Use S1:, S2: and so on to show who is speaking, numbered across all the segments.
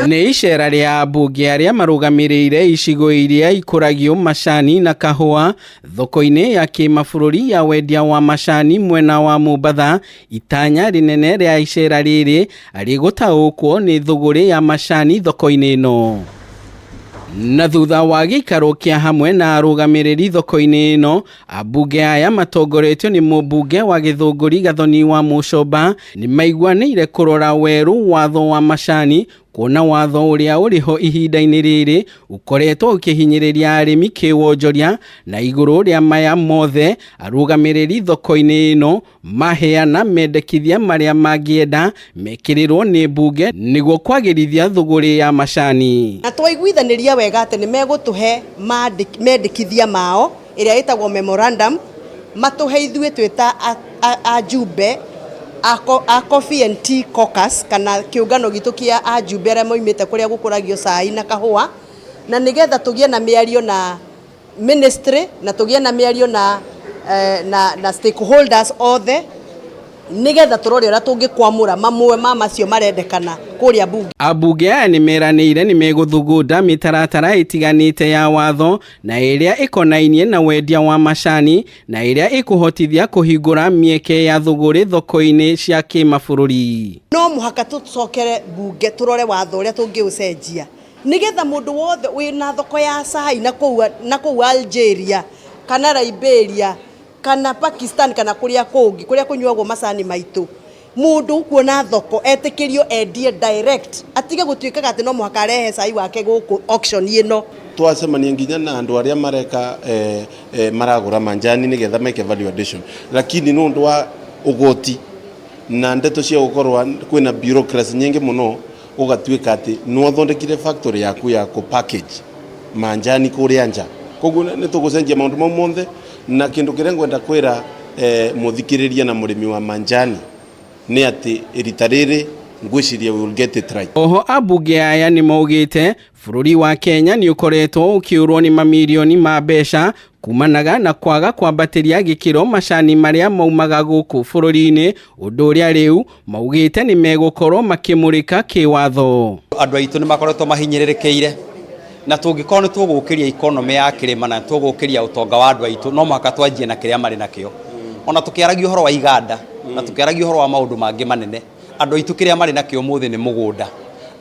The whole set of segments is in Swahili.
S1: Nĩ icera rĩa ambunge arĩa marũgamĩrĩire icigo iria ikũragio macani na kahũa thoko-inĩ ya kĩmabũrũri ya wendia wa macani mwena wa Mombatha. Itanya rĩnene rĩa icera rĩrĩ arĩ gũtaũkwo nĩ thũgũrĩ ya macani thoko-inĩ ĩno. Na thutha wa gĩikaro kĩa hamwe na arũgamĩrĩri thoko-inĩ ĩno, ambunge aya matongoretio nĩ mũmbunge wa Gĩthũngũri Gathoni wa Mũcomba nĩ maiguanĩire kũrora werũ watho wa macani, kuona watho ũrĩa ũrĩho ihinda-inĩ rĩrĩ ũkoretwo ũkĩhinyĩrĩria arĩmi kĩwonjoria, na igũrũ rĩa maya mothe arũgamĩrĩri thoko-inĩ ĩno maheana mendekithia marĩa mangĩenda mekĩrĩrwo nĩ mbunge nĩguo kwagĩrithia thũgũrĩ ya macani.
S2: Na twaiguithanĩria wega atĩ nĩ megũtũhe mendekithia mao ĩrĩa ĩtagwo memorandum, matũhe ithuĩ twĩta ajumbe a Coffee and Tea Caucus kana kĩũngano gitũ kĩa ajumbe arĩa moimĩte kũrĩa gũkũragio cai na kahũa, na nĩgetha tũgĩe na mĩario na ministry na tũgĩe na mĩario na stakeholders othe, nĩgetha tũrore ũrĩa tũngĩkwamũra mamwe ma macio marendekana kũrĩa bunge. Ambunge aya nĩ meranĩire nĩ megũthugunda mĩtaratara ĩtiganĩte ya watho na ĩrĩa ĩkonainie na wendia wa macani na ĩrĩa ĩkũhotithia kũhingũra mĩeke ya thũgũrĩ thoko-inĩ cia kĩmabũrũri. No mũhaka tũcokere bunge tũrore watho ũrĩa tũngĩũcenjia, nĩgetha mũndũ wothe wĩna thoko ya cai na kũu Algeria kana Liberia kana Pakistan kana kũrĩa kũngĩ kũrĩa kũnyuagwo macani maitũ, mũndũ kuona thoko etĩkĩrio endie direct, atige gũtuĩkaga atĩ no mũhaka arehe cai wake gũkũ auction ĩno.
S3: Twacemania nginya na andũ arĩa mareka maragũra manjani nĩgetha make value addition, lakini nĩ ũndũ wa ũgoti na ndeto cia gũkorwo kwĩna bureaucracy nyingĩ mũno, ũgatuĩka atĩ no thondekire factory yaku ya package manjani kũrĩa nja. Koguo nĩ tũgũcenjia maũndũ mau mothe, na kĩndũ kĩrĩa ngwenda kwĩra mũthikĩrĩria na mũrĩmi wa manjani nĩ atĩ rita rĩrĩ ngwĩciria we will get it right. Oho ambunge aya nĩ maugĩte bũrũri wa Kenya nĩ ũkoretwo ũkĩũrwo nĩ mamirioni ma mbeca kumanaga na kwaga kwambatĩria gĩkĩro macani marĩa maumaga gũkũ bũrũri-inĩ, ũndũ ũrĩa rĩu maugĩte nĩ megũkorwo makĩmũrĩka kĩwatho.
S4: Andũ aitũ nĩ makoretwo mahinyĩrĩrĩkĩire, na tũngĩkorwo nĩ tũgũkĩria economy ya kĩrĩma na tũgũkĩria ũtonga wa andũ aitũ, no mũhaka twanjie na kĩrĩa marĩ nakĩo. Ona tũkĩaragia ũhoro wa iganda na tũkĩaragia ũhoro wa maũndũ mangĩ manene, andũ aitũ kĩrĩa marĩ nakĩo ũmũthĩ nĩ mũgũnda,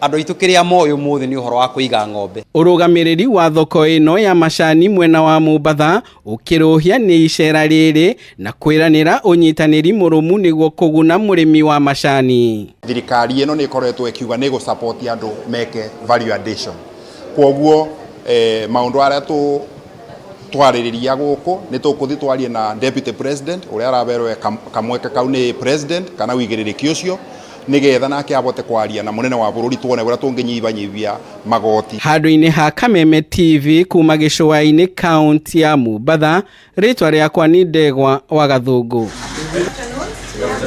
S4: andũ aitũ kĩrĩa moĩ ũmũthĩ nĩ ũhoro wa kũiga ng'ombe. Ũrũgamĩrĩri wa thoko ĩno ya macani mwena wa Mombatha ũkĩrũhia nĩ icera rĩrĩ na kwĩranĩra ũnyitanĩri mũrũmu nĩguo kũguna mũrĩmi wa macani.
S5: Thirikari ĩno nĩ ĩkoretwo ĩkiuga nĩ gũ-support andũ meke value addition. Kwoguo maũndũ arĩa twarĩrĩria gũkũ nĩ tũkũthi twarie na deputy president ũrĩa araberwo kamweke kau nĩ president kana wĩigĩrĩrĩki ũcio, nĩgetha nake abote kwaria na mũnene wa bũrũri tuone ũrĩa tũngĩnyibanyibia magoti. Handũ-inĩ ha Kameme TV kuma gĩcũa-inĩ kaunti ya Mombatha, rĩtwa rĩakwa nĩ Ndegwa wa Gathũngũ.